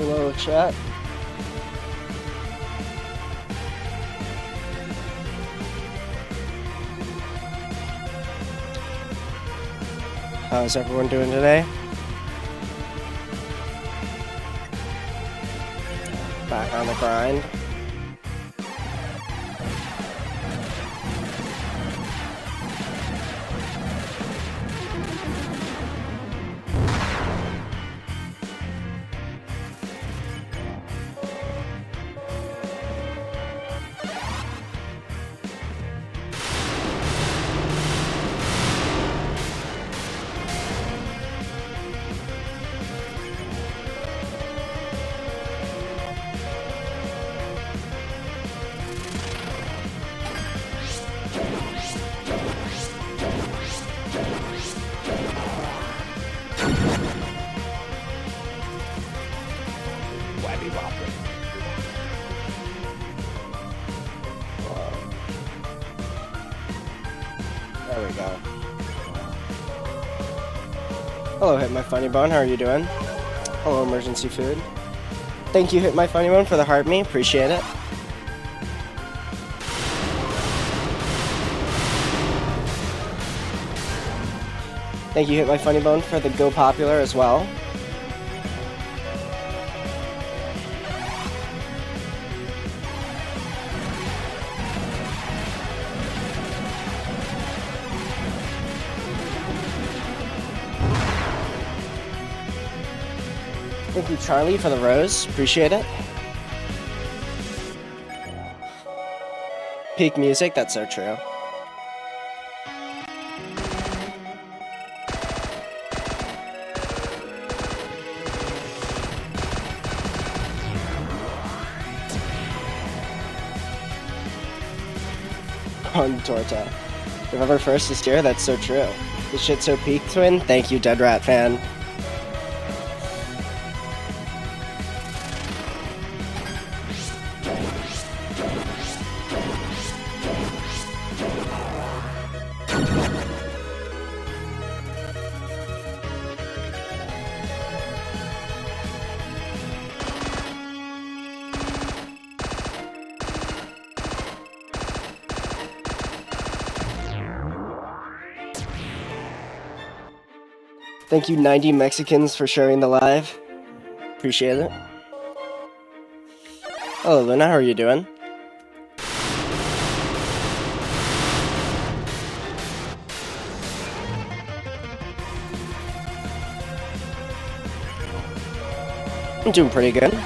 Hello, chat. How's everyone doing today? Back on the grind. There we go. Hello, Hit My Funny Bone. How are you doing? Hello, Emergency Food. Thank you, Hit My Funny Bone, for the heart me. Appreciate it. Thank you, Hit My Funny Bone, for the Go Popular as well. Thank you, Charlie, for the rose. Appreciate it. Peak music, that's so true. On Torta. November 1st this year, that's so true. This shit's so peak, twin. Thank you, Dead Rat fan. Thank you, 90 Mexicans, for sharing the live. Appreciate it. Hello, Luna. How are you doing? I'm doing pretty good.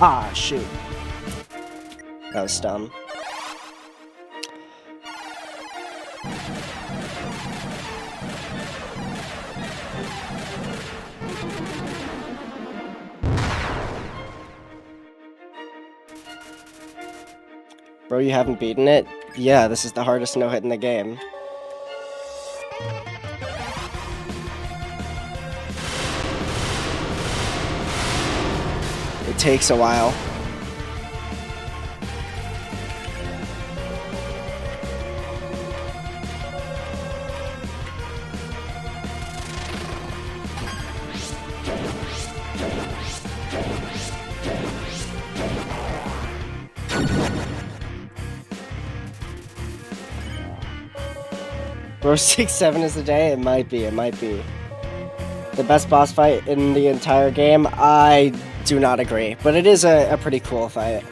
Ah, shoot. That was dumb. Bro, you haven't beaten it? Yeah, this is the hardest no-hit in the game. It takes a while. Bro, 6-7 is the day? It might be, it might be. The best boss fight in the entire game? I do not agree, but it is a pretty cool fight.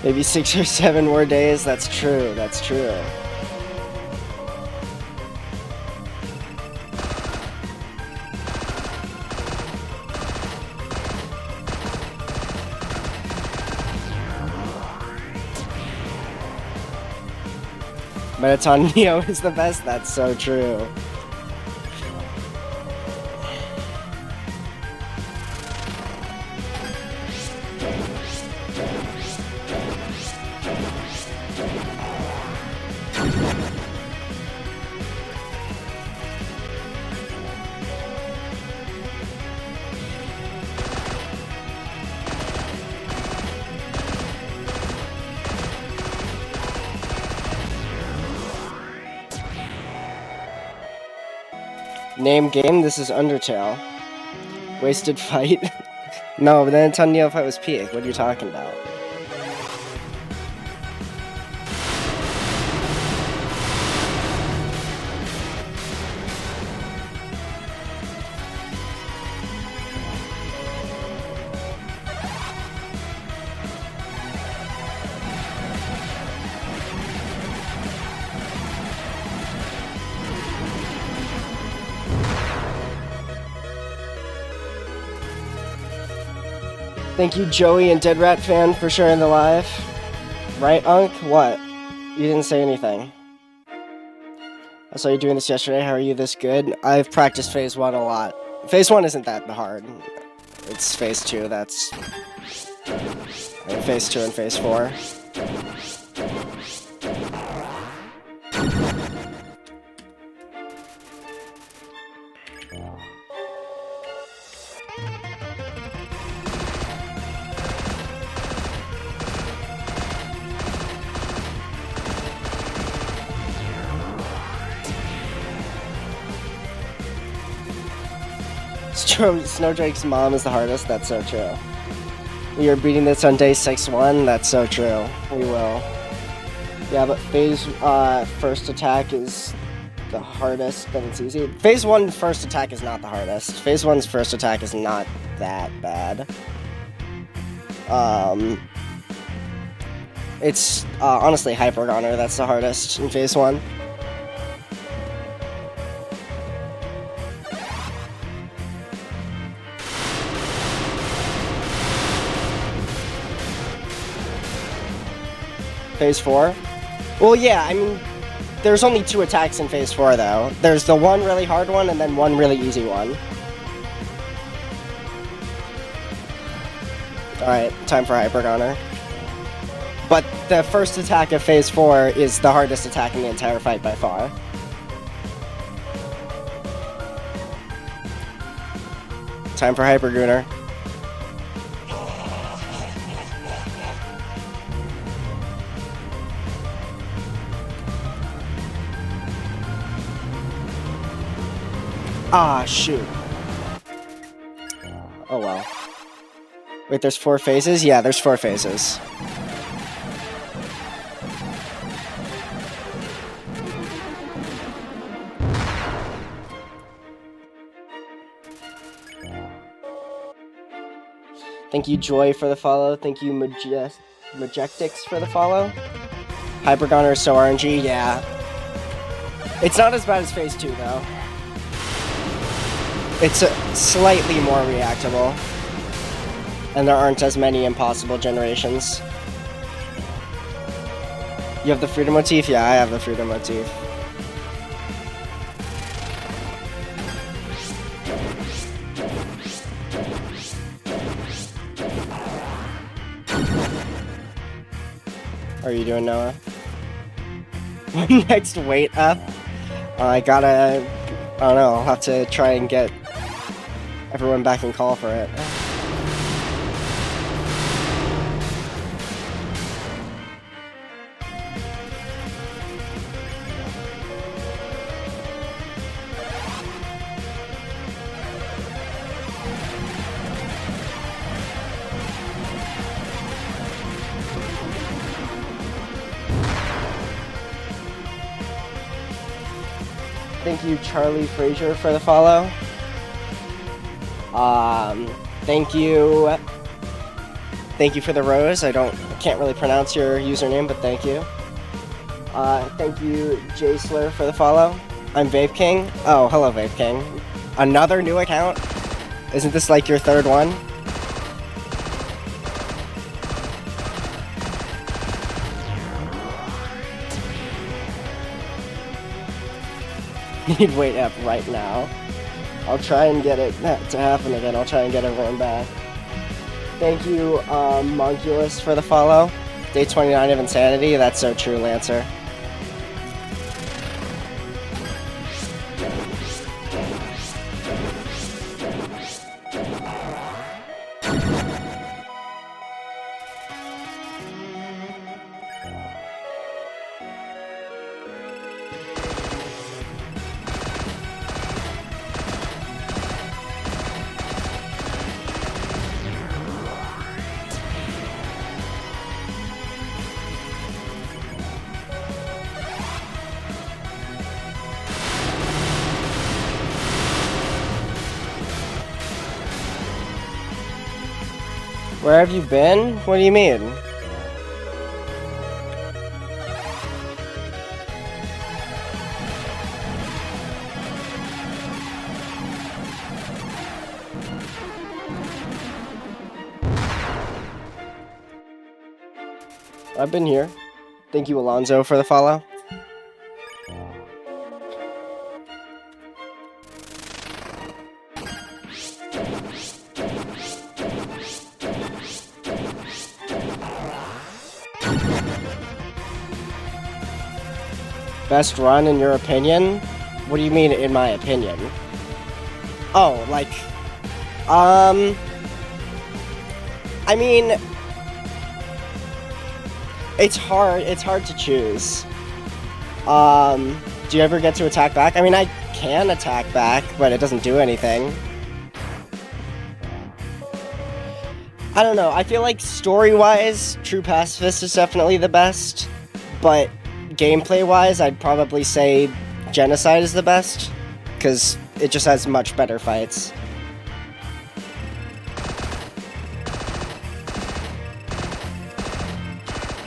Maybe 6 or 7 more days. That's true. That's true. Metaton Neo is the best. That's so true. Name game, this is Undertale. Wasted fight? No, but then Metaton Neo fight was peak. What are you talking about? Thank you, Joey and Dead Rat Fan, for sharing the live. Right, Unk? What? You didn't say anything. I saw you doing this yesterday. How are you this good? I've practiced Phase 1 a lot. Phase 1 isn't that hard. It's Phase 2 that's... Phase 2 and Phase 4. Snowdrake's mom is the hardest. That's so true. We are beating this on day 6-1. That's so true. We will. Yeah, but Phase first attack is the hardest, then it's easy. Phase 1 first attack is not the hardest. Phase 1's first attack is not that bad. It's honestly Hyper Gunner that's the hardest in Phase 1. Phase 4? Well, yeah, I mean, there's only 2 attacks in Phase 4, though. There's the one really hard one, and then one really easy one. Alright, time for Hyper Gunner. But the first attack of Phase 4 is the hardest attack in the entire fight by far. Time for Hyper Gunner. Ah, shoot. Oh well. Wait, there's 4 phases? Yeah, there's 4 phases. Thank you, Joy, for the follow. Thank you, Majectix, for the follow. Hyper Gunner is so RNG, yeah. It's not as bad as Phase 2, though. It's slightly more reactable. And there aren't as many impossible generations. You have the Freedom motif? Yeah, I have the Freedom motif. How are you doing, Noah? Next weight up? I don't know, I'll have to try and get everyone back in call for it. Thank you, Charlie Frazier, for the follow. Thank you for the rose. I can't really pronounce your username, but thank you. Thank you, Jaysler, for the follow. I'm Vape King. Oh, hello, Vape King. Another new account? Isn't this like your 3rd one? Need weight up right now. I'll try and get it to happen again. I'll try and get everyone back. Thank you, Monculus, for the follow. Day 29 of Insanity. That's so true, Lancer. Where have you been? What do you mean? I've been here. Thank you, Alonzo, for the follow. Best run in your opinion? What do you mean, in my opinion? Oh, like, I mean, it's hard to choose. Do you ever get to attack back? I mean, I can attack back, but it doesn't do anything. I don't know, I feel like story-wise, True Pacifist is definitely the best, but gameplay-wise, I'd probably say Genocide is the best, because it just has much better fights.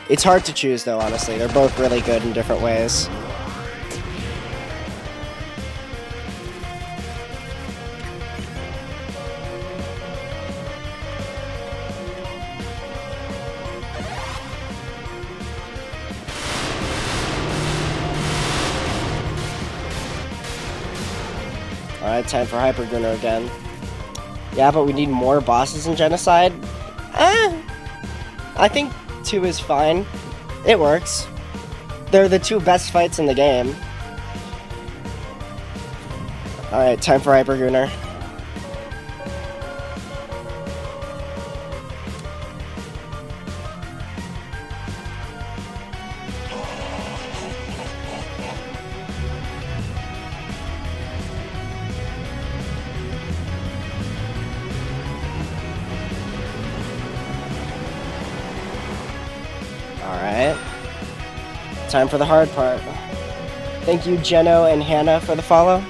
It's hard to choose, though, honestly. They're both really good in different ways. Alright, time for Hyper Gunner again. Yeah, but we need more bosses in Genocide? I think 2 is fine. It works. They're the 2 best fights in the game. Alright, time for Hyper Gunner. Alright. Time for the hard part. Thank you, Jeno and Hannah, for the follow.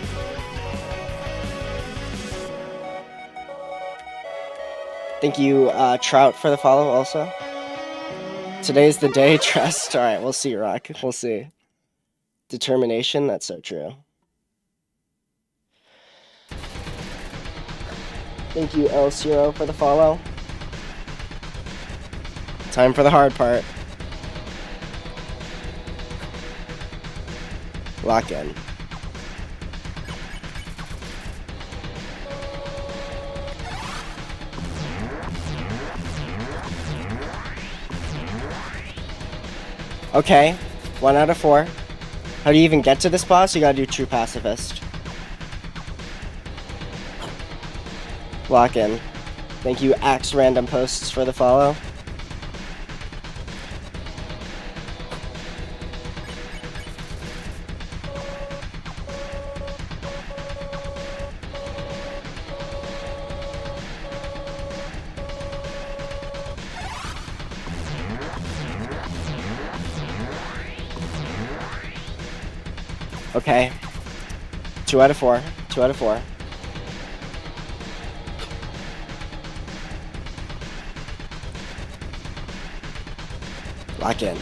Thank you, Trout, for the follow also. Today's the day, trust. Alright, we'll see, Rock. We'll see. Determination, that's so true. Thank you, El Ciro, for the follow. Time for the hard part. Lock in. Okay, 1 out of 4. How do you even get to this boss? You gotta do True Pacifist. Lock in. Thank you, Axe Random Posts, for the follow. Okay. 2 out of 4. 2 out of 4. Lock in.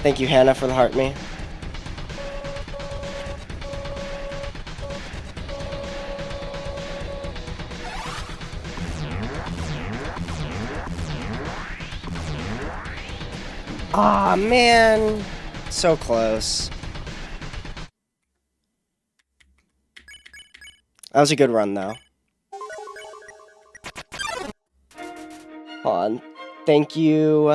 Thank you, Hannah, for the heart me. Aw, man. So close. That was a good run, though. Hold on. Thank you.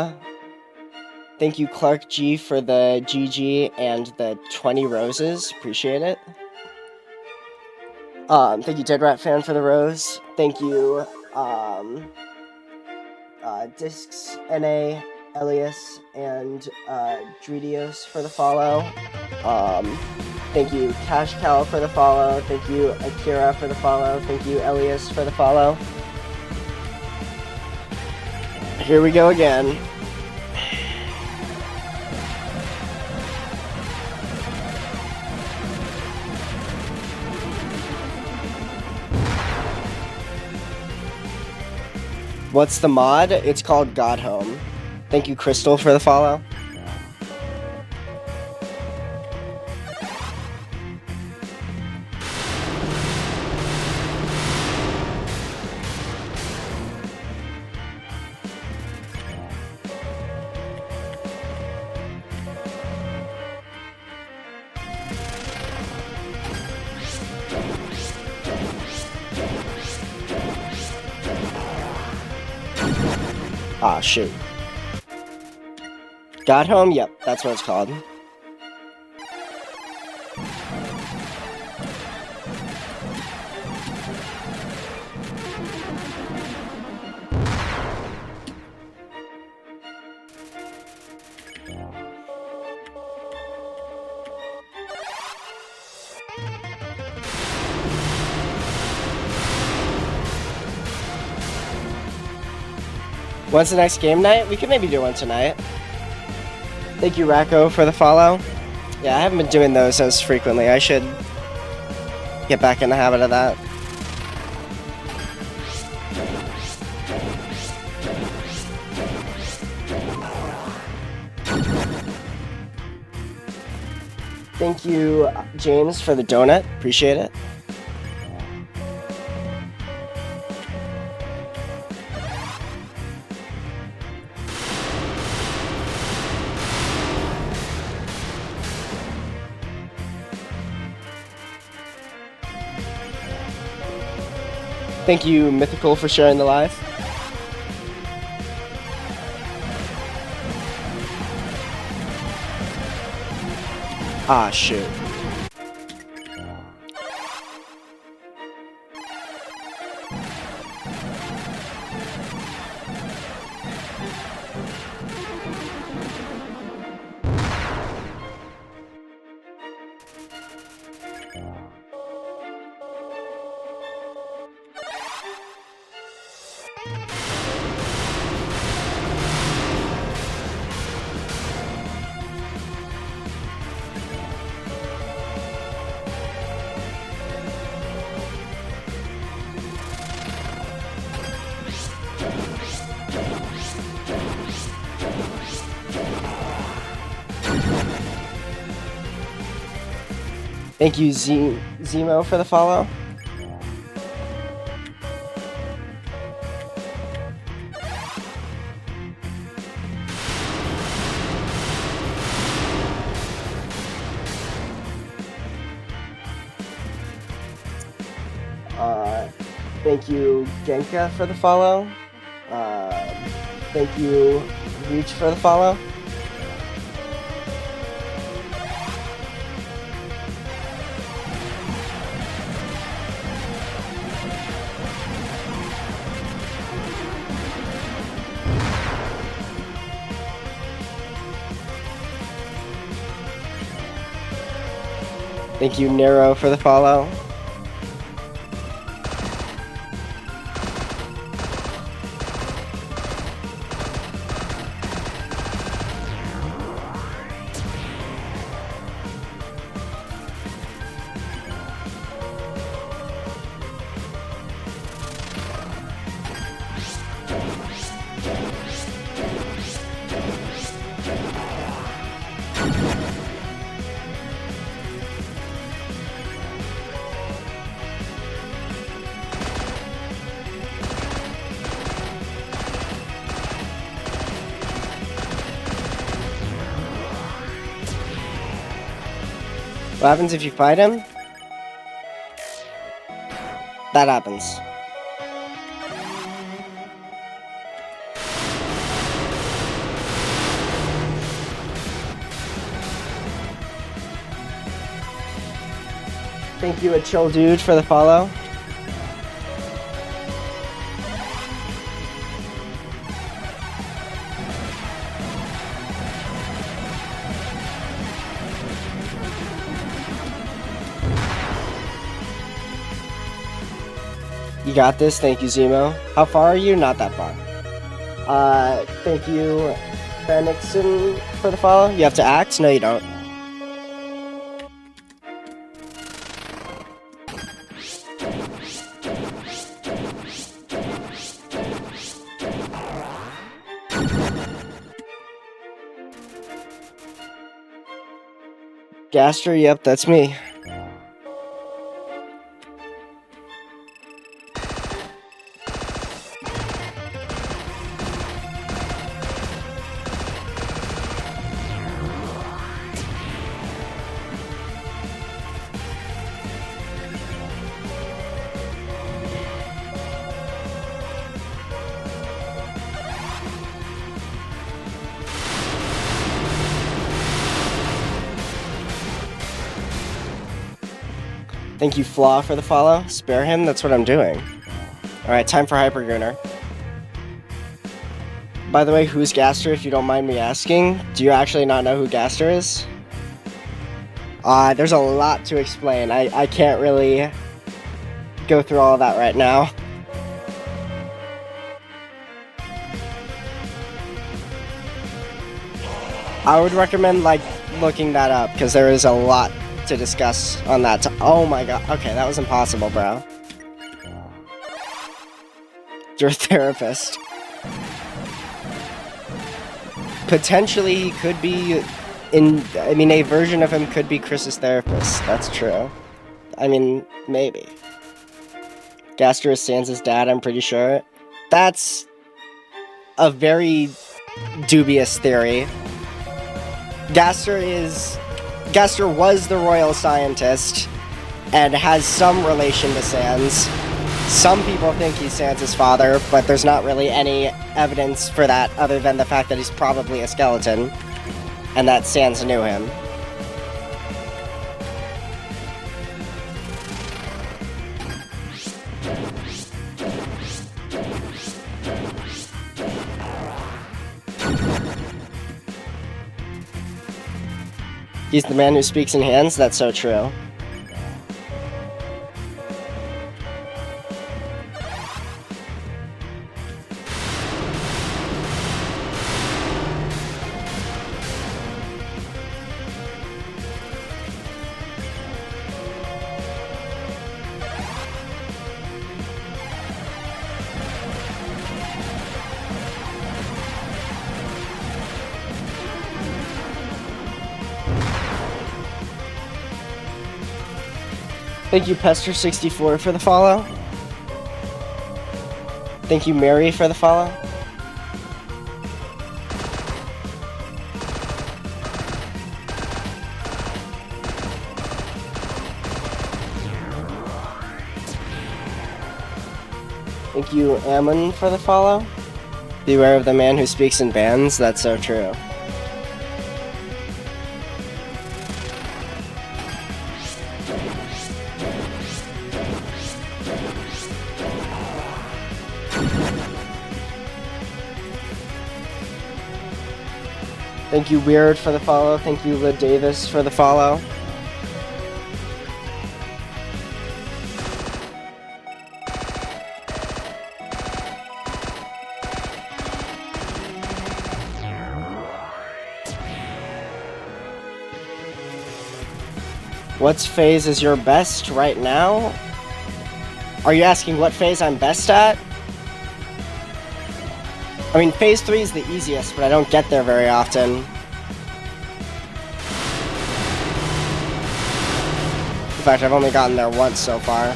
Thank you, Clark G, for the GG and the 20 roses. Appreciate it. Thank you, Dead Rat Fan, for the rose. Thank you, Discs, NA, Elias, and Dredios for the follow. Thank you, Cash Cow, for the follow. Thank you, Akira, for the follow. Thank you, Elias, for the follow. Here we go again. What's the mod? It's called God Home. Thank you, Crystal, for the follow. Ah, shoot. God Home? Yep, that's what it's called. When's the next game night? We could maybe do one tonight. Thank you, Racco, for the follow. Yeah, I haven't been doing those as frequently. I should get back in the habit of that. Thank you, James, for the donut. Appreciate it. Thank you, Mythical, for sharing the live. Ah, shoot. Thank you, Zemo, for the follow. Thank you, Genka, for the follow. Thank you, Reach, for the follow. Thank you, Nero, for the follow. What happens if you fight him? That happens. Thank you, a chill dude, for the follow. You got this. Thank you, Zemo. How far are you? Not that far. Thank you, Fenixon, for the follow. You have to act? No, you don't. Gaster, yep, that's me. Thank you, Flaw, for the follow. Spare him, that's what I'm doing. Alright, time for Hypergooner. By the way, who's Gaster, if you don't mind me asking? Do you actually not know who Gaster is? There's a lot to explain. I can't really go through all of that right now. I would recommend, like, looking that up, because there is a lot to discuss on that. Oh my god. Okay, that was impossible, bro. You're a therapist. Potentially, he could be a version of him could be Chris's therapist. That's true. I mean, maybe. Gaster is Sans' dad, I'm pretty sure. That's a very dubious theory. Gaster was the royal scientist and has some relation to Sans. Some people think he's Sans' father, but there's not really any evidence for that other than the fact that he's probably a skeleton and that Sans knew him. He's the man who speaks in hands? That's so true. Thank you, Pester64, for the follow. Thank you, Mary, for the follow. Thank you, Ammon, for the follow. Beware of the man who speaks in bands. That's so true. Thank you, Weird, for the follow. Thank you, Lid Davis, for the follow. What phase is your best right now? Are you asking what phase I'm best at? I mean, phase 3 is the easiest, but I don't get there very often. In fact, I've only gotten there once so far.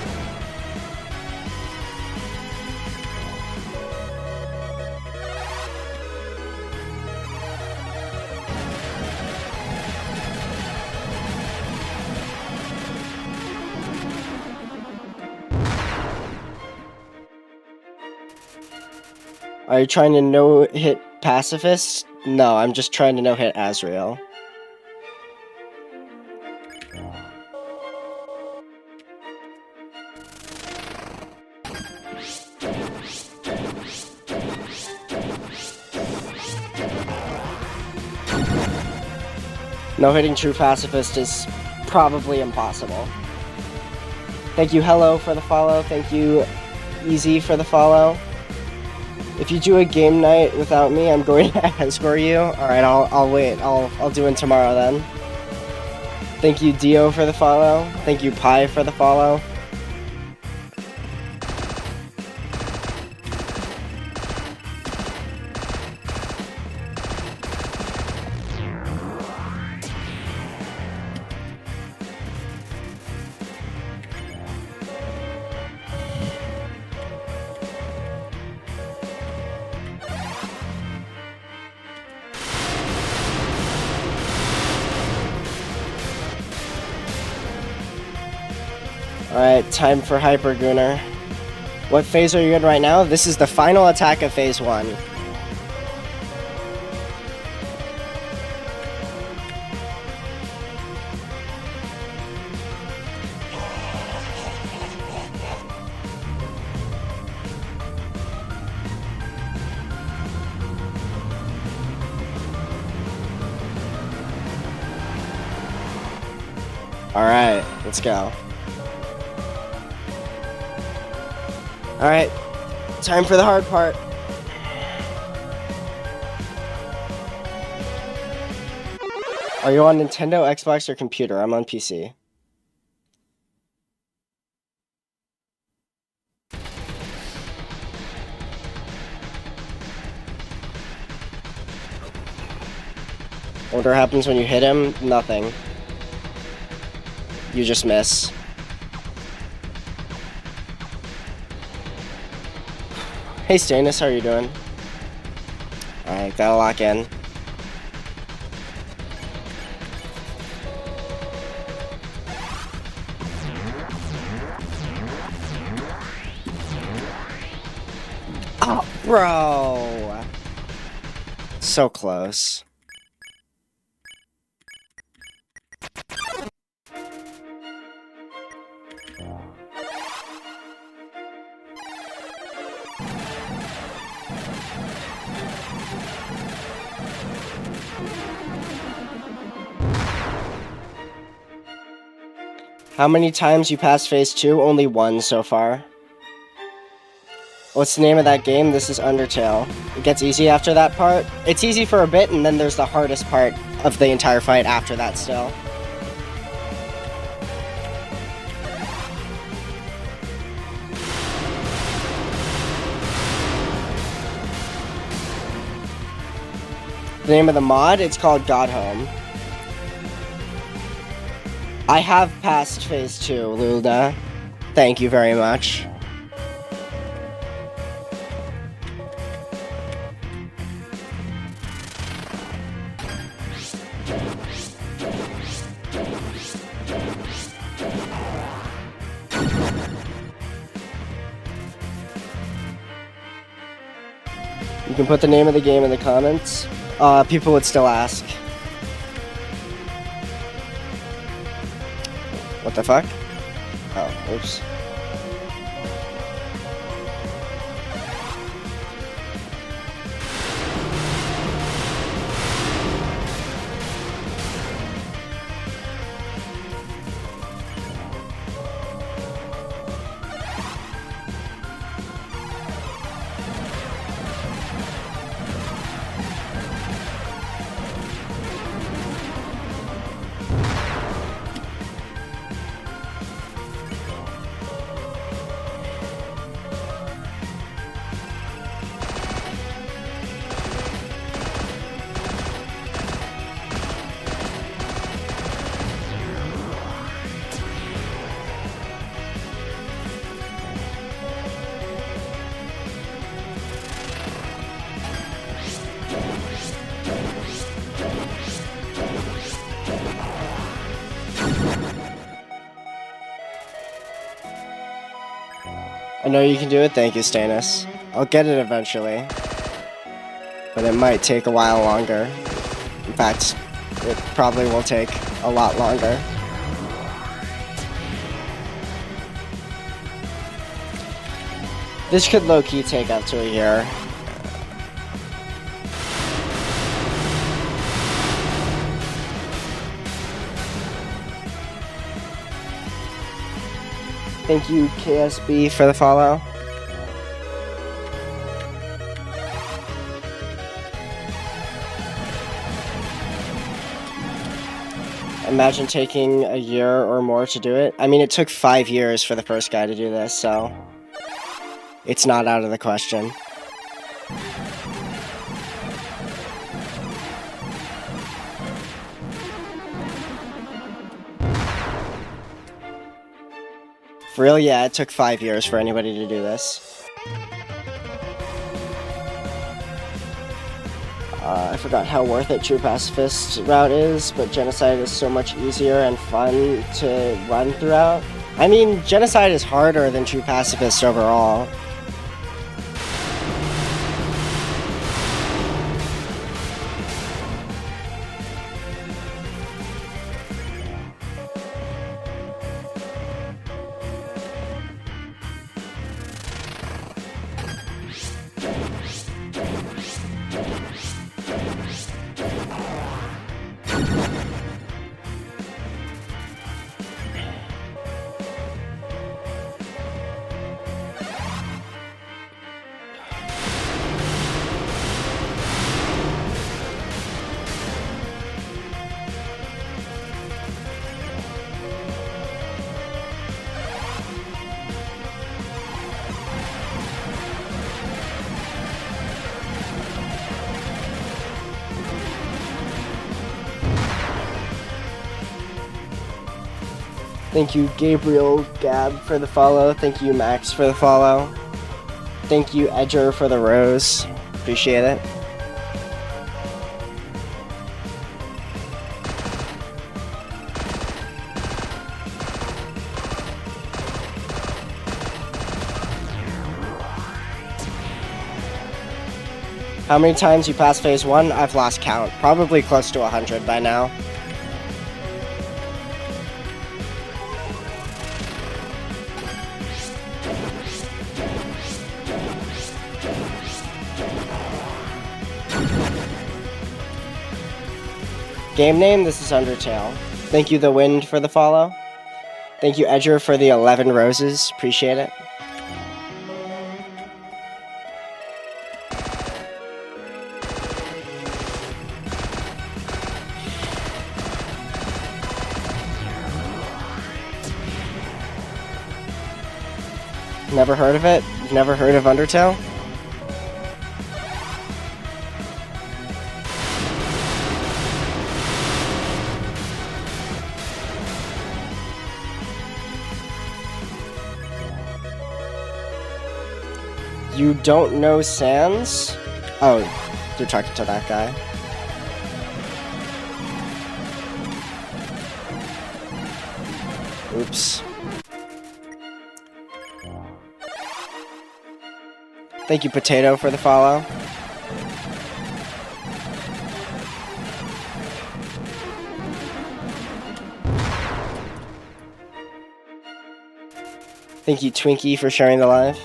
Are you trying to no-hit Pacifist? No, I'm just trying to no-hit Asriel. No-hitting true Pacifist is probably impossible. Thank you, Hello, for the follow. Thank you, Easy, for the follow. If you do a game night without me, I'm going to escort you. Alright, I'll wait. I'll do it tomorrow then. Thank you, Dio, for the follow. Thank you, Pi, for the follow. Alright, time for Hyper Gunner. What phase are you in right now? This is the final attack of phase 1. Alright, let's go. Alright, time for the hard part. Are you on Nintendo, Xbox, or computer? I'm on PC. What happens when you hit him? Nothing. You just miss. Hey Stannis, how are you doing? Alright, gotta lock in. Oh, bro! So close. How many times you passed phase 2? Only one so far. What's the name of that game? This is Undertale. It gets easy after that part. It's easy for a bit, and then there's the hardest part of the entire fight after that still. The name of the mod? It's called God Home. I have passed phase 2, Lulda. Thank you very much. You can put the name of the game in the comments. People would still ask. What the fuck? Oh, oops. I know you can do it. Thank you, Stannis. I'll get it eventually. but it might take a while longer. In fact, it probably will take a lot longer. This could low-key take up to a year. Thank you, KSB, for the follow. Imagine taking a year or more to do it. I mean, it took 5 years for the first guy to do this, so it's not out of the question. For real, yeah, it took 5 years for anybody to do this. I forgot how worth it True Pacifist route is, but Genocide is so much easier and fun to run throughout. I mean, Genocide is harder than True Pacifist overall. Thank you, Gabriel Gab, for the follow. Thank you, Max, for the follow. Thank you, Edger, for the rose. Appreciate it. How many times you passed phase 1? I've lost count. Probably close to 100 by now. Game name, this is Undertale. Thank you, The Wind, for the follow. Thank you, Edger, for the 11 roses. Appreciate it. Never heard of it? You've never heard of Undertale? You don't know Sans? Oh, you're talking to that guy. Oops. Thank you, Potato, for the follow. Thank you, Twinkie, for sharing the live.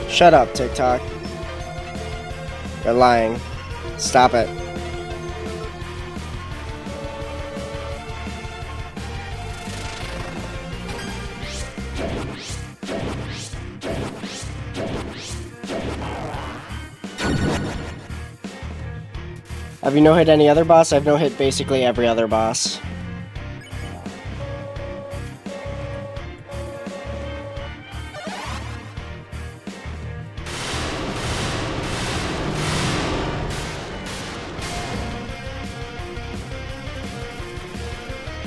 Shut up, TikTok. You're lying. Stop it. Have you no-hit any other boss? I've no-hit basically every other boss.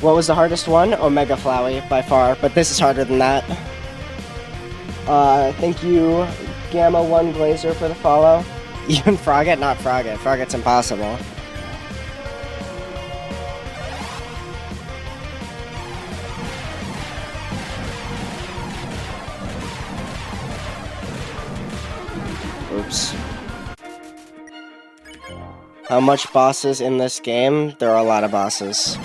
What was the hardest one? Omega Flowey, by far, but this is harder than that. Thank you, Gamma1 Glazer, for the follow. Even Frogget? Not Frogget. Frogget's impossible. Oops. How much bosses in this game? There are a lot of bosses.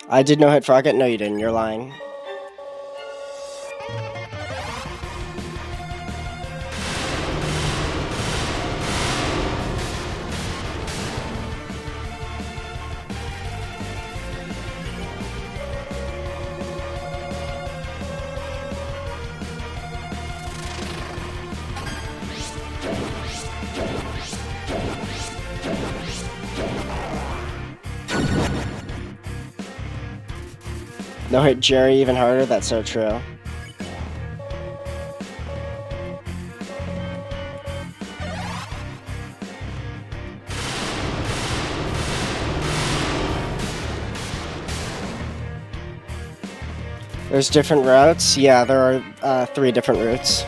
I did no hit Frogget? No, you didn't. You're lying. No hit Jerry even harder? That's so true. There's different routes? Yeah, there are 3 different routes.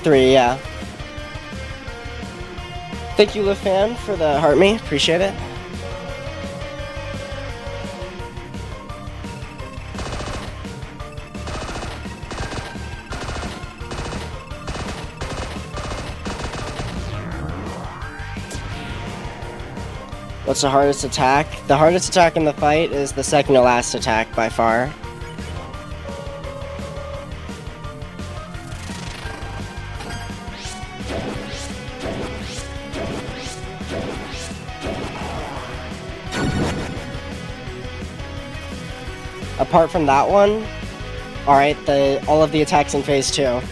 Three, yeah. Thank you, LeFan, for the heart me. Appreciate it. What's the hardest attack? The hardest attack in the fight is the second to last attack by far. Apart from that one, alright, all of the attacks in phase 2.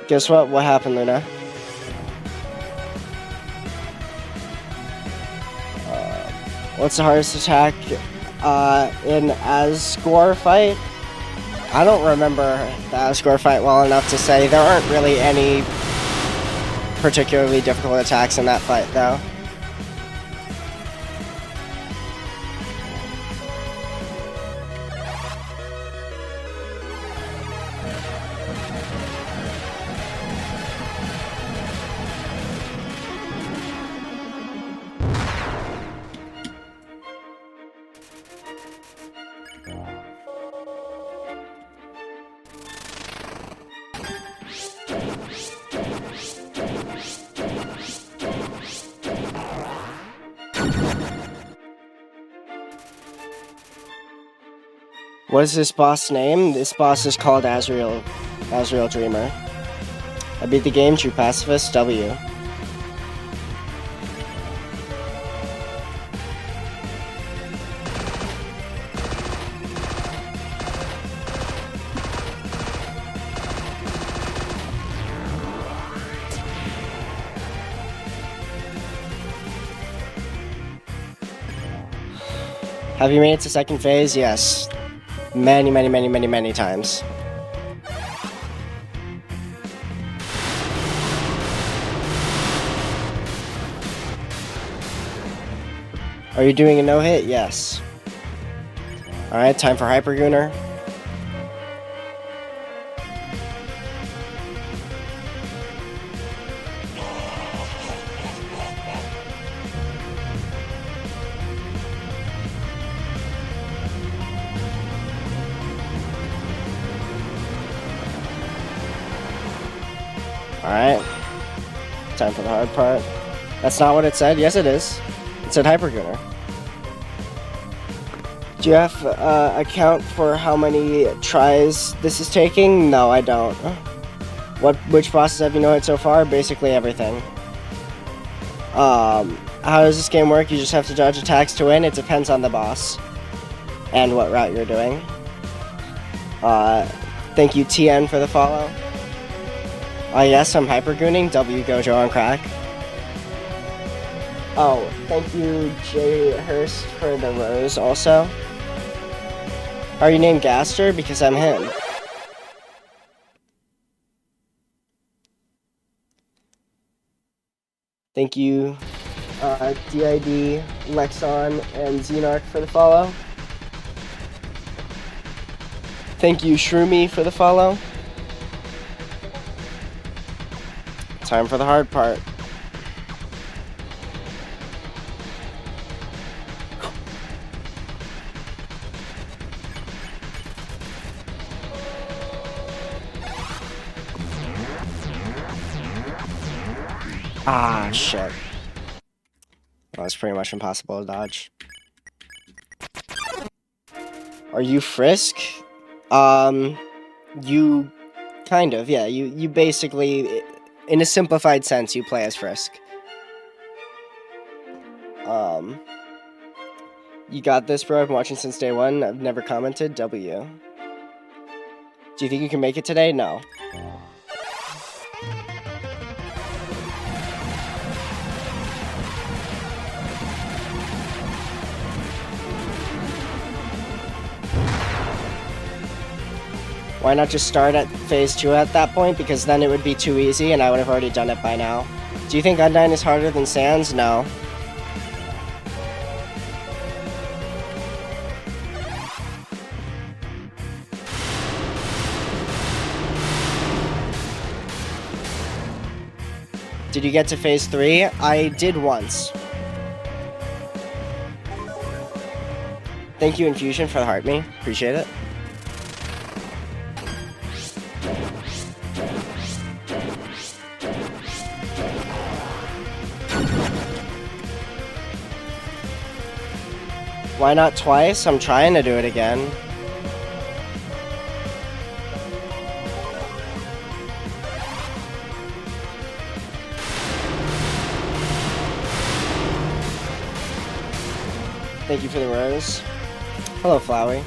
Guess what? What happened, Luna? What's the hardest attack in Asgore fight? I don't remember the Asgore fight well enough to say. There aren't really any particularly difficult attacks in that fight, though. What is this boss name? This boss is called Asriel Dreamer. I beat the game, True Pacifist, W. Have you made it to second phase? Yes. Many times. Are you doing a no-hit? Yes. Alright, time for Hypergooner. Alright. Time for the hard part. That's not what it said. Yes, it is. It said Hypergooner. Do you have a count for how many tries this is taking? No, I don't. Which bosses have you no-hit so far? Basically everything. How does this game work? You just have to dodge attacks to win. It depends on the boss and what route you're doing. Thank you, TN, for the follow. Yes, I'm hypergooning. W Gojo on crack. Oh, thank you, Jay Hurst, for the rose also. Are you named Gaster? Because I'm him. Thank you, DID, Lexon, and Xenarch for the follow. Thank you, Shroomy, for the follow. Time for the hard part. Ah, shit. Well, it's pretty much impossible to dodge. Are you Frisk? You kind of, yeah. You basically, in a simplified sense, you play as Frisk. You got this, bro. I've been watching since day one. I've never commented. W. Do you think you can make it today? No. Why not just start at phase 2 at that point? Because then it would be too easy and I would have already done it by now. Do you think Undyne is harder than Sans? No. Did you get to phase 3? I did once. Thank you, Infusion, for the heart me. Appreciate it. Why not twice? I'm trying to do it again. Thank you for the rose. Hello, Flowey.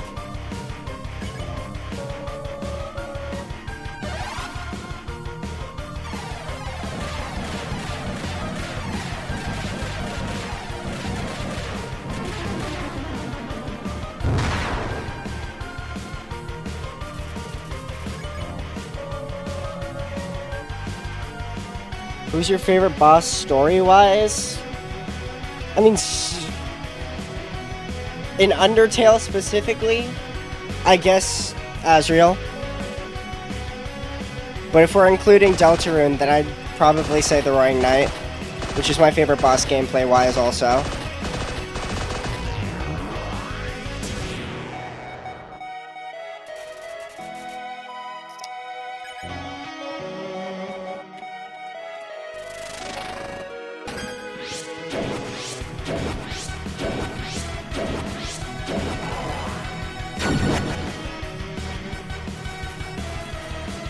Who's your favorite boss story-wise? I mean, in Undertale specifically, I guess Asriel. But if we're including Deltarune, then I'd probably say the Roaring Knight, which is my favorite boss gameplay-wise also.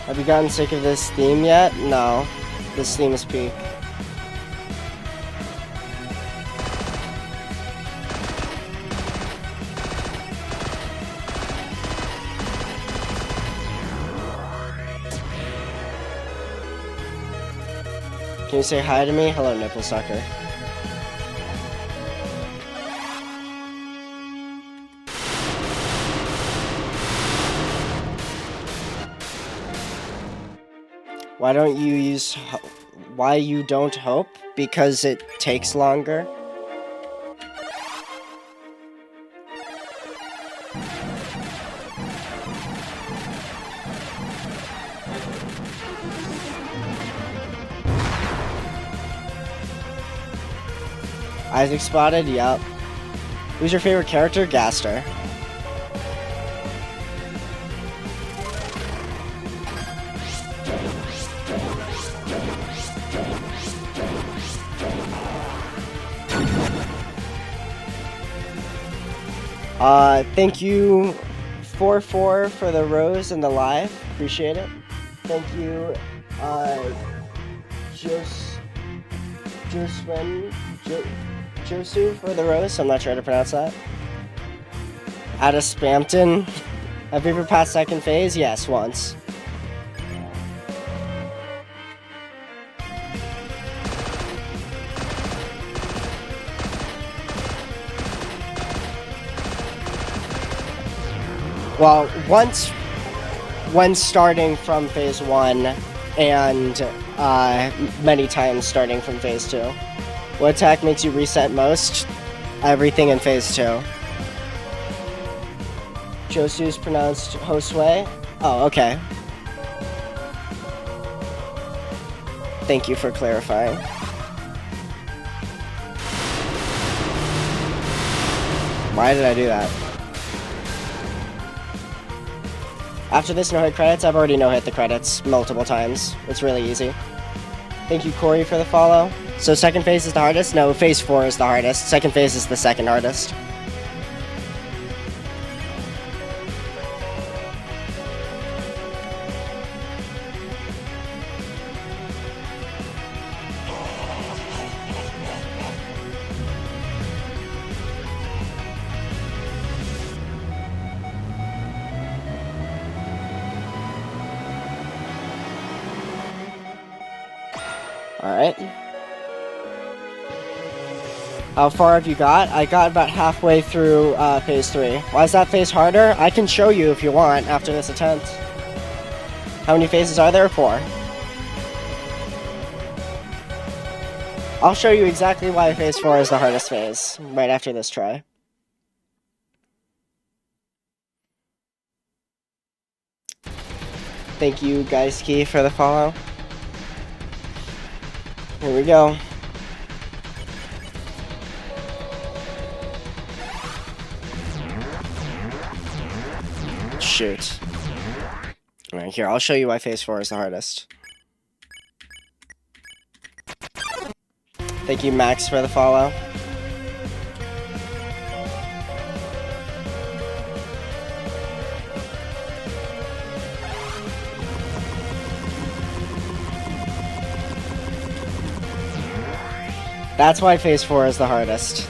Have you gotten sick of this theme yet? No. This theme is peak. Can you say hi to me? Hello, nipple sucker. Why you don't hope? Because it takes longer. Isaac spotted? Yup. Who's your favorite character? Gaster. Thank you, 4-4 for the rose and the live. Appreciate it. Thank you, Josu for the roast. I'm not sure how to pronounce that. Out of Spampton. Have you ever passed second phase? Yes, once. Well, once when starting from phase 1 and many times starting from phase 2. What attack makes you reset most? Everything in phase 2. Josu's pronounced Josue. Oh, okay. Thank you for clarifying. Why did I do that? After this no-hit credits, I've already no-hit the credits multiple times. It's really easy. Thank you, Corey, for the follow. So second phase is the hardest? No, phase 4 is the hardest. Second phase is the second hardest. Alright. How far have you got? I got about halfway through phase 3. Why is that phase harder? I can show you if you want after this attempt. How many phases are there? 4. I'll show you exactly why phase 4 is the hardest phase right after this try. Thank you, Geiski, for the follow. Here we go. Shoot. Alright, here, I'll show you why phase 4 is the hardest. Thank you, Max, for the follow. That's why phase 4 is the hardest.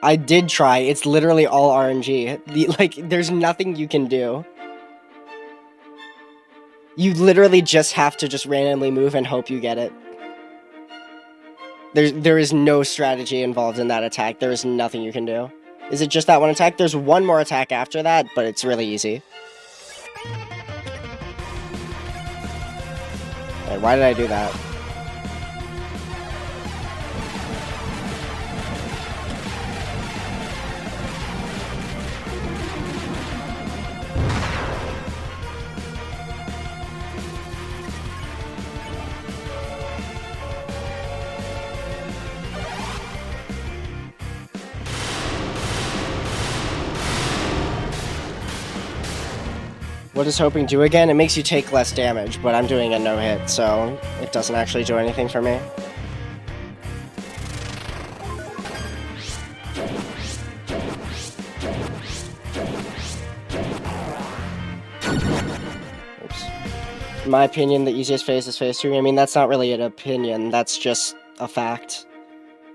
I did try. It's literally all RNG. There's nothing you can do. You literally just have to just randomly move and hope you get it. There is no strategy involved in that attack. There is nothing you can do. Is it just that one attack? There's one more attack after that, but it's really easy. Wait, why did I do that? What does hoping do again? It makes you take less damage, but I'm doing a no-hit, so it doesn't actually do anything for me. Oops. In my opinion, the easiest phase is phase 3. I mean, that's not really an opinion, that's just a fact.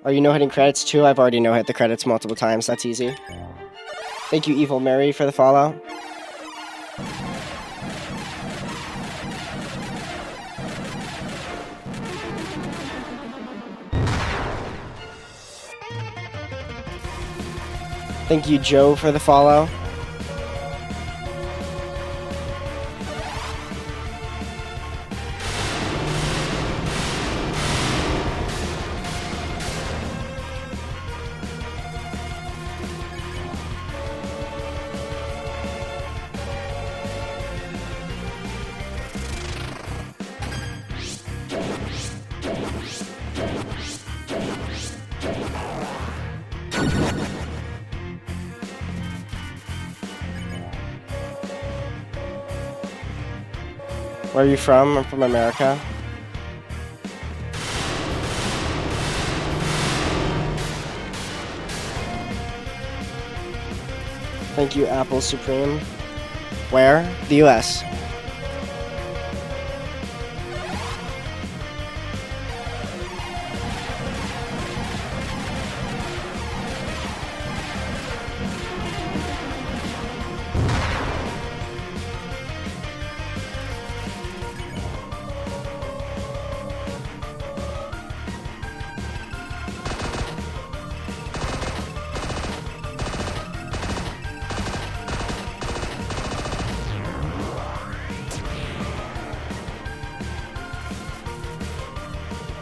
Are you no-hitting credits too? I've already no-hit the credits multiple times, that's easy. Thank you, Evil Mary, for the follow. Thank you, Joe, for the follow. Where are you from? I'm from America. Thank you, Apple Supreme. Where? The US.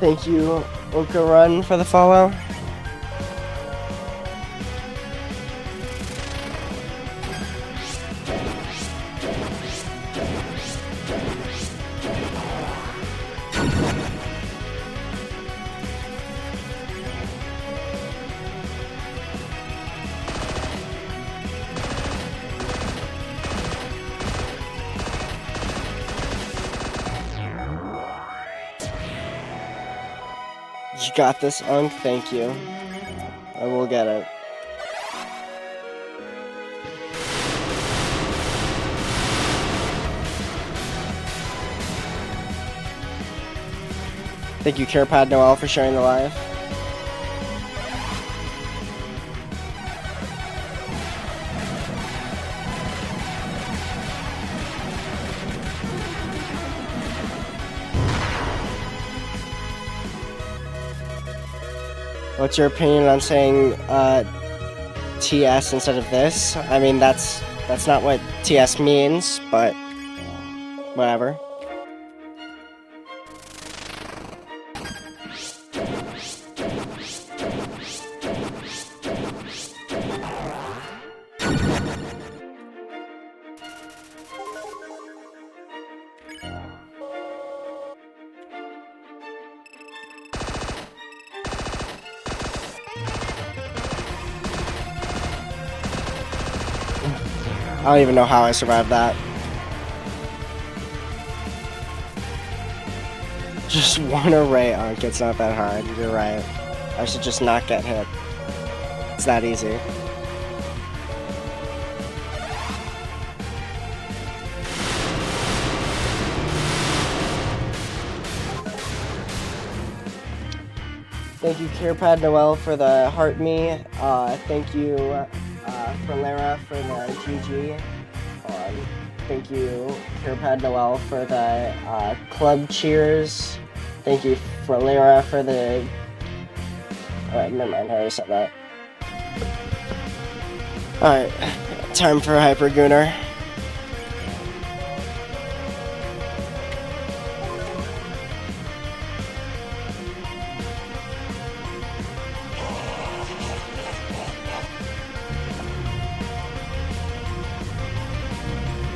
Thank you, Oka Run, for the follow. You got this, Unk. Thank you. I will get it. Thank you, CarePad Noel, for sharing the live. What's your opinion on saying TS instead of this? I mean, that's not what TS means, but whatever. I don't even know how I survived that. Just one array, Unk. It's not that hard. You're right. I should just not get hit. It's that easy. Thank you, CarePad Noel, for the heart me. Thank you, Fralera, for the GG. Thank you, CarePad Noel, for the club cheers. Thank you, Fralera, for the... Alright, never mind, I already said that. Alright, time for Hyper Gooner.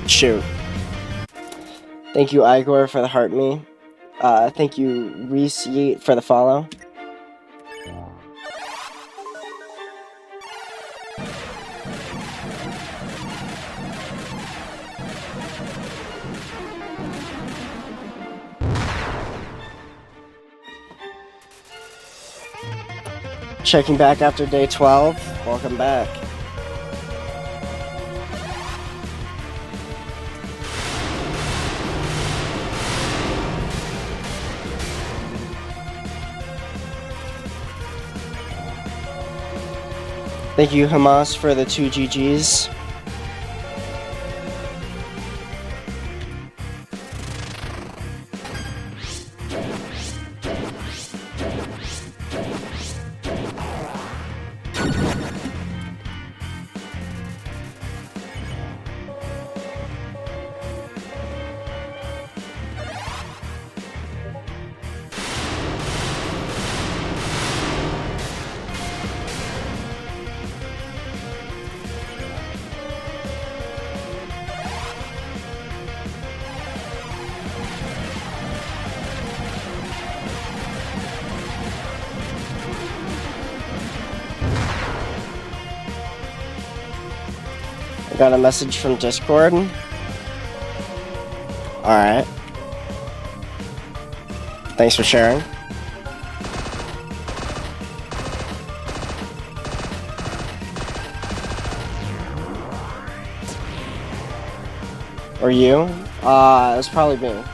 Shoot. Thank you, Igor, for the heart me. Thank you, Reese Yeet, for the follow. Checking back after day 12. Welcome back. Thank you, Hamas, for the 2 GGs. I got a message from Discord. Alright. Thanks for sharing. Or you? It was probably me.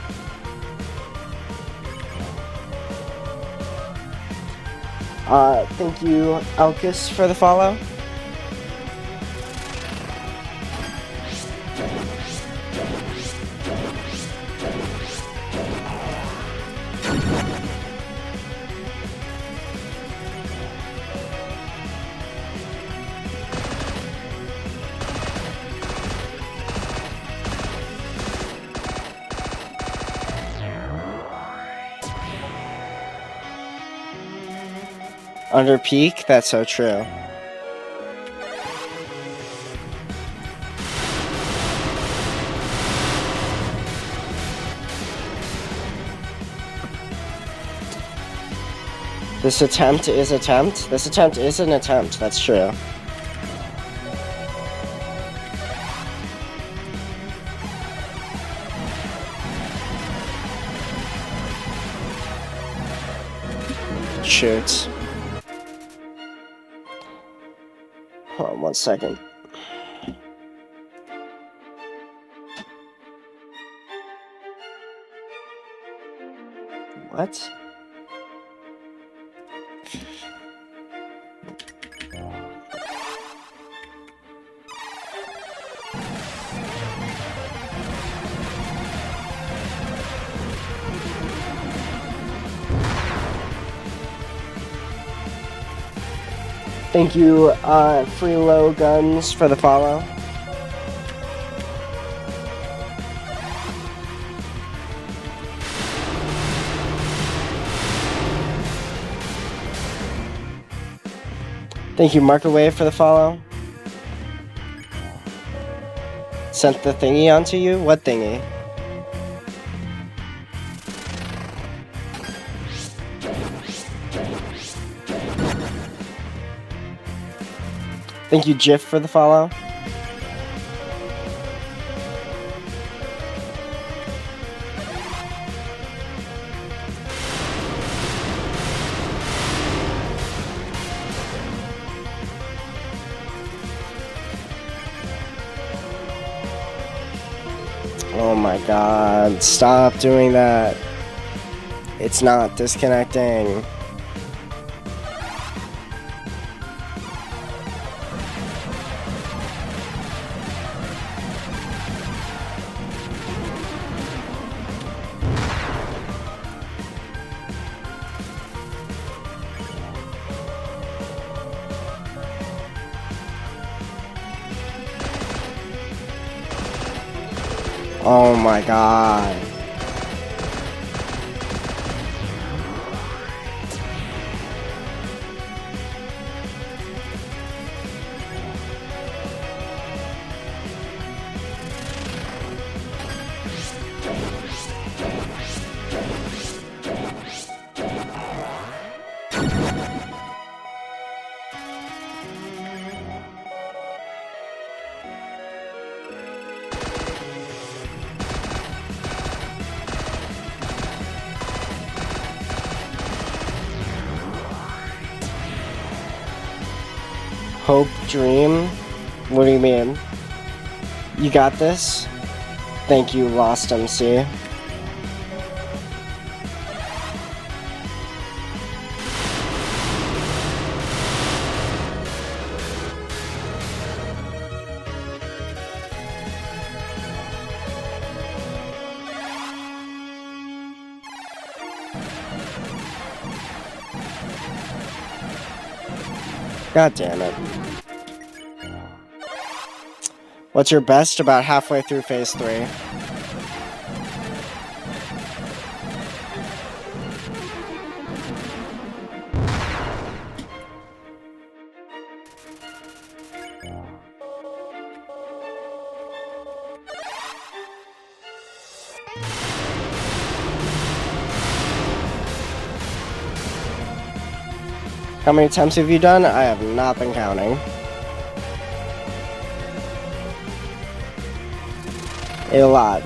Thank you, Elkis, for the follow. Under peak? That's so true. This attempt is attempt? This attempt is an attempt, that's true. Shoot. Hold on 1 second. What? Thank you, Free Low Guns, for the follow. Thank you, Microwave, for the follow. Sent the thingy onto you? What thingy? Thank you, Jiff, for the follow. Oh my god, stop doing that. It's not disconnecting. Oh my god. Hope, dream? What do you mean? You got this? Thank you, Lost MC. God damn it. What's your best? About halfway through phase 3. How many times have you done? I have not been counting. A lot.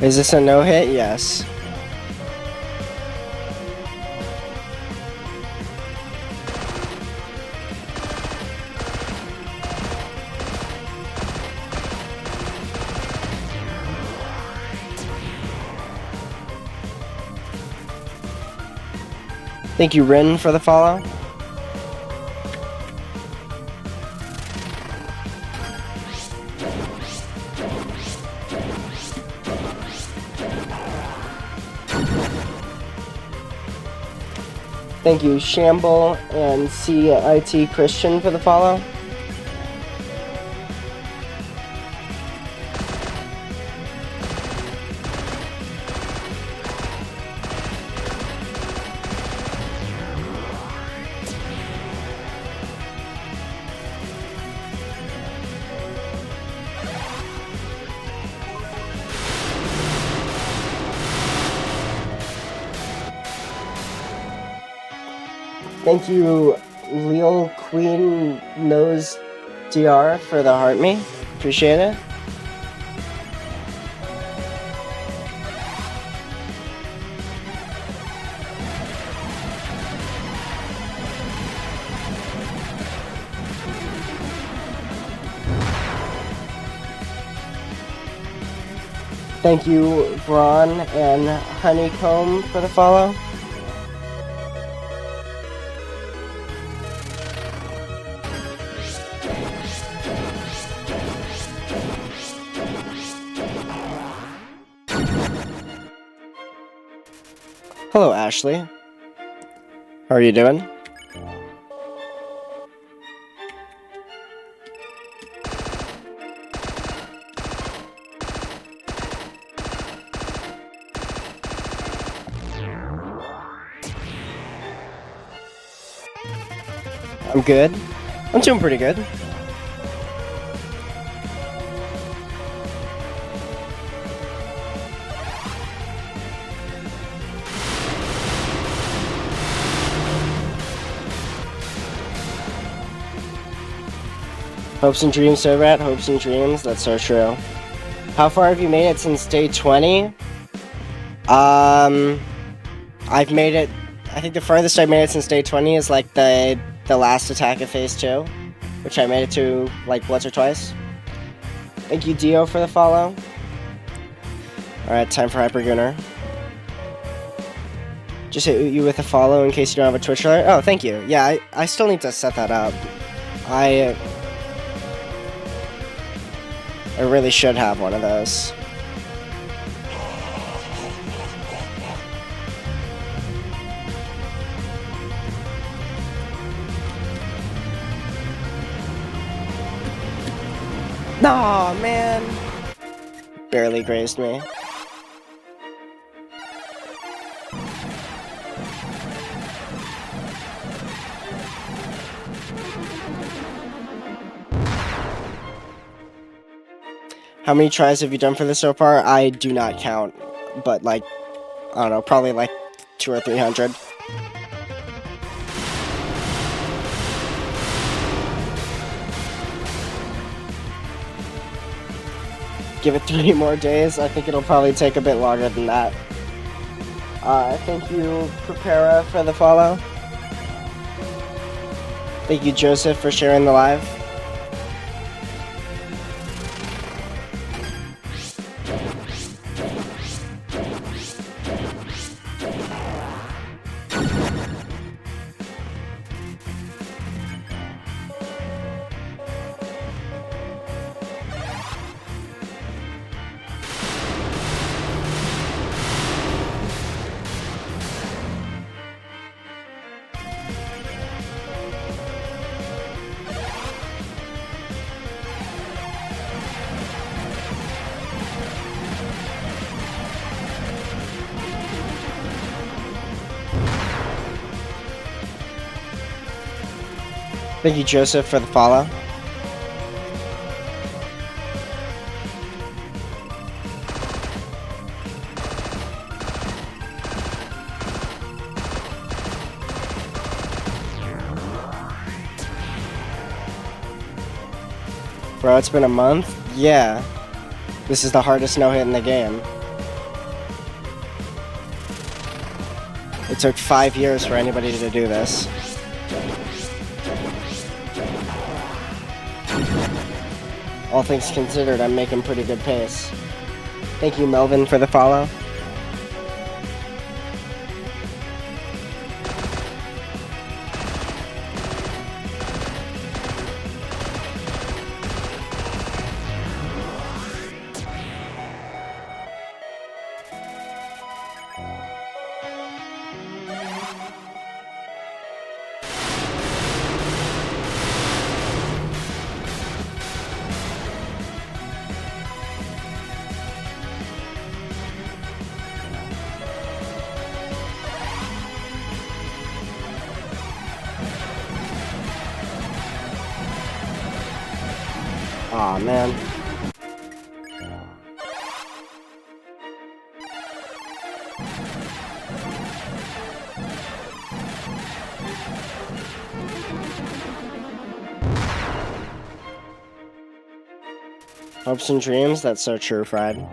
Is this a no hit? Yes. Thank you, Rin, for the follow. Thank you, Shamble and CIT Christian, for the follow. Thank you, Lil Queen Nose DR, for the heart me. Appreciate it. Thank you, Vron and Honeycomb, for the follow. Hello, Ashley. How are you doing? I'm good. I'm doing pretty good. Hopes and dreams, so rat. Hopes and dreams. That's so true. How far have you made it since day 20? I've made it. I think the furthest I made it since day 20 is like the last attack of phase 2, which I made it to like once or twice. Thank you, Dio, for the follow. Alright, time for Hypergunner. Just hit you with a follow in case you don't have a Twitch alert. Oh, thank you. Yeah, I still need to set that up. I really should have one of those. Nah, man. Barely grazed me. How many tries have you done for this so far? I do not count, but like, I don't know, probably like 200 or 300. Give it 3 more days. I think it'll probably take a bit longer than that. Thank you, Prepara, for the follow. Thank you, Joseph, for sharing the live. Thank you, Joseph, for the follow. Bro, it's been a month? Yeah. This is the hardest no-hit in the game. It took 5 years for anybody to do this. All things considered, I'm making pretty good pace. Thank you, Melvin, for the follow. Aw, man. Hopes and dreams? That's so true, Fred.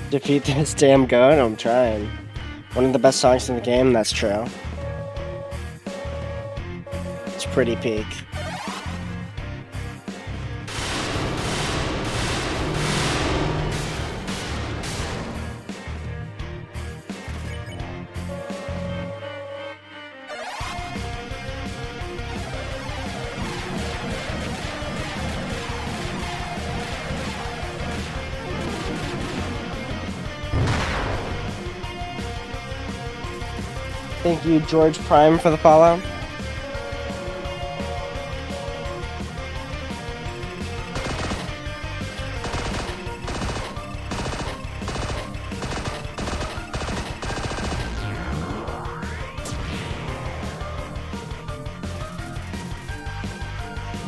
Defeat this damn goat? I'm trying. One of the best songs in the game, that's true. It's pretty peak. Thank you, George Prime, for the follow.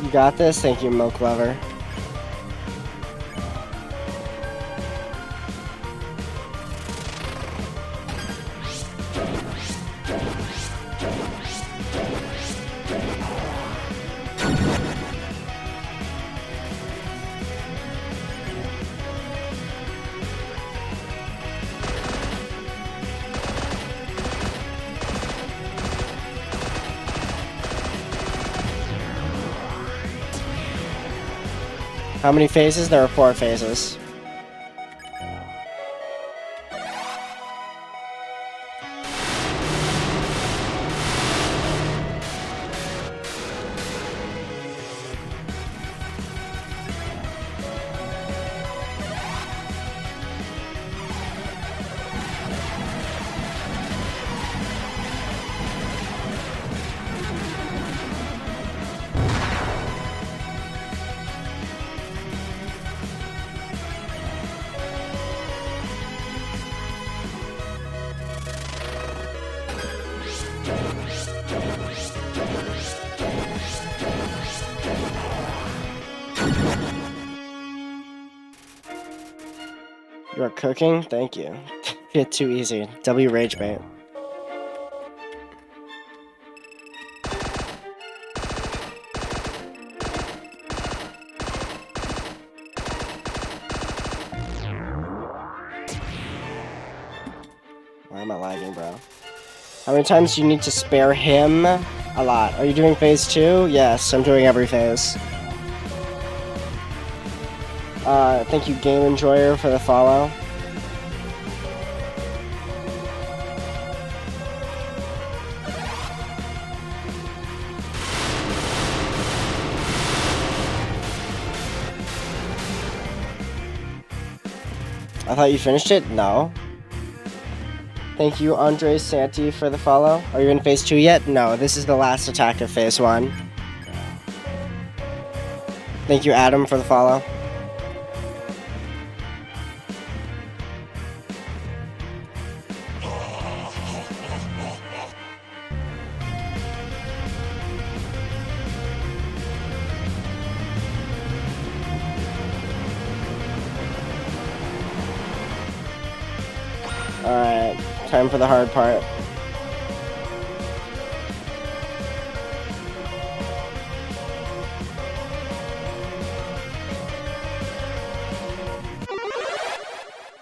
You got this? Thank you, Milk Lover. How many phases? There are 4 phases. You are cooking? Thank you. It's too easy. W rage bait. Why am I lagging, bro? How many times do you need to spare him? A lot. Are you doing phase 2? Yes, I'm doing every phase. Thank you, Game Enjoyer, for the follow. I thought you finished it? No. Thank you, Andre Santi, for the follow. Are you in phase 2 yet? No, this is the last attack of phase 1. Thank you, Adam, for the follow. Time for the hard part.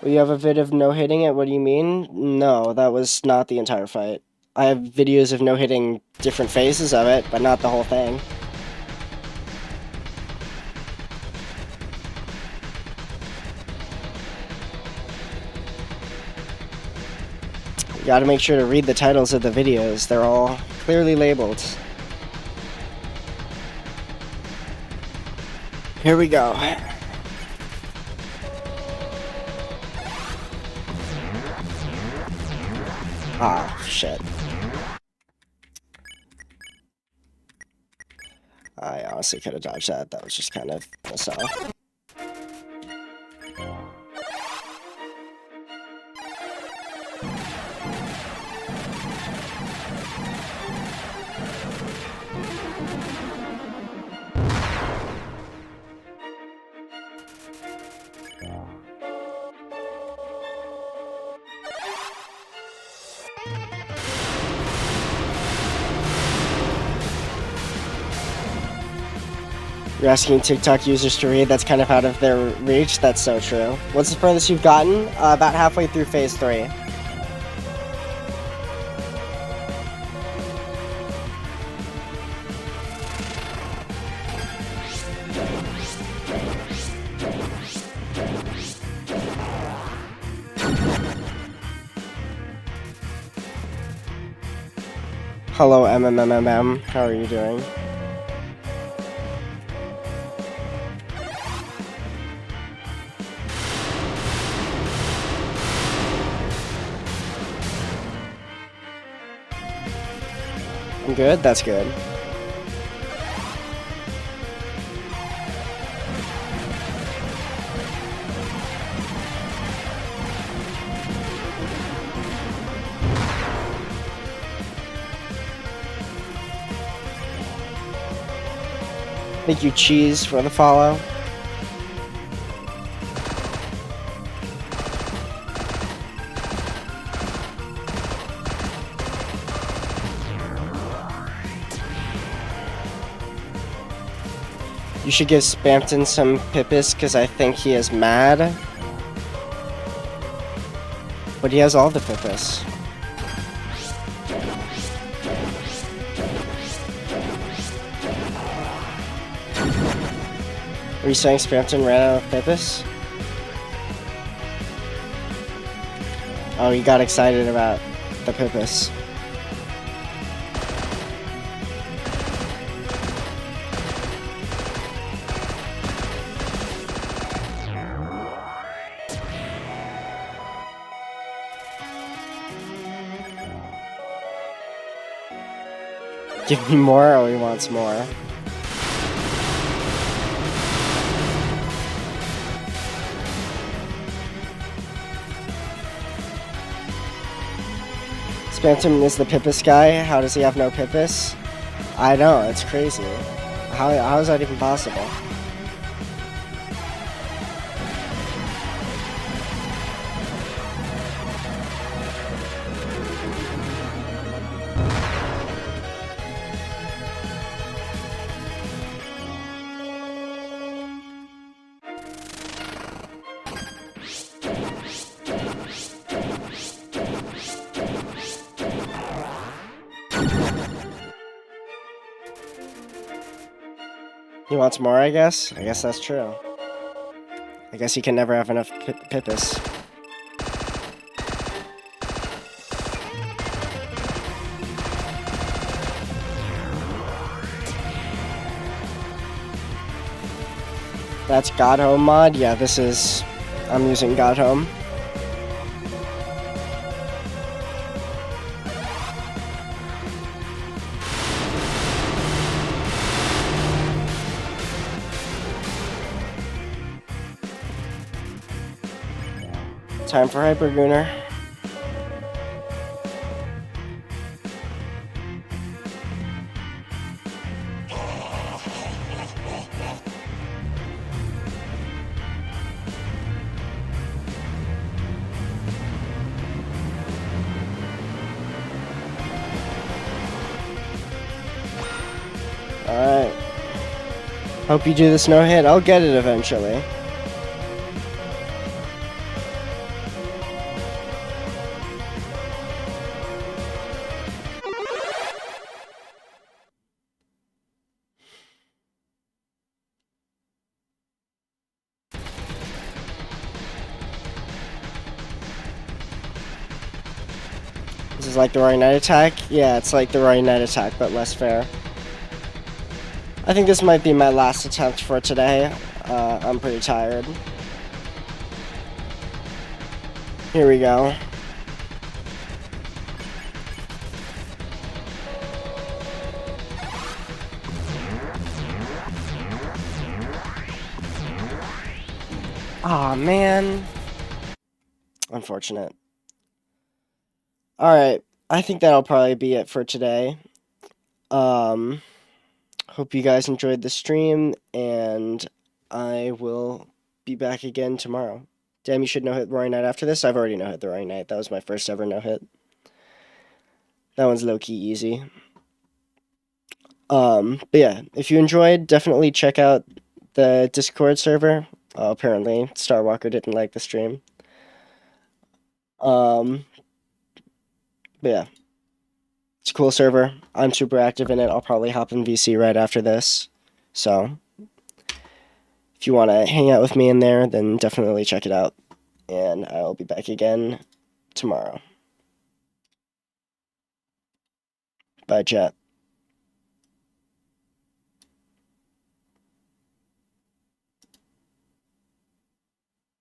Well, you have a vid of no-hitting it? What do you mean? No, that was not the entire fight. I have videos of no-hitting different phases of it, but not the whole thing. You gotta make sure to read the titles of the videos. They're all clearly labeled. Here we go. Ah, shit. I honestly could have dodged that. That was just kind of a off. You're asking TikTok users to read? That's kind of out of their reach. That's so true. What's the furthest you've gotten? About halfway through phase 3. Hello, MMMMM. How are you doing? I'm good? That's good. Thank you, Cheese, for the follow. You should give Spampton some Pippis, because I think he is mad. But he has all the Pippis. Are you saying Spampton ran out of Pippis? Oh, he got excited about the Pippis. Give me more? Oh, he wants more. Spampton is the Pippis guy. How does he have no Pippis? I know, it's crazy. How is that even possible? He wants more, I guess? I guess that's true. I guess he can never have enough Pippis. That's God Home mod? Yeah, this is... I'm using God Home. Time for Hypergooner. Hope you do this no hit. I'll get it eventually. This is like the Roaring Knight attack? Yeah, it's like the Roaring Knight attack, but less fair. I think this might be my last attempt for today. I'm pretty tired. Here we go. Aw, man. Unfortunate. Alright, I think that'll probably be it for today. Hope you guys enjoyed the stream, and I will be back again tomorrow. Damn, you should no-hit Roaring Knight after this? I've already no-hit the Roaring Knight. That was my first ever no-hit. That one's low-key easy. But yeah, if you enjoyed, definitely check out the Discord server. Apparently, Starwalker didn't like the stream. But yeah. It's a cool server. I'm super active in it. I'll probably hop in VC right after this. So, if you want to hang out with me in there, then definitely check it out. And I'll be back again tomorrow. Bye, chat.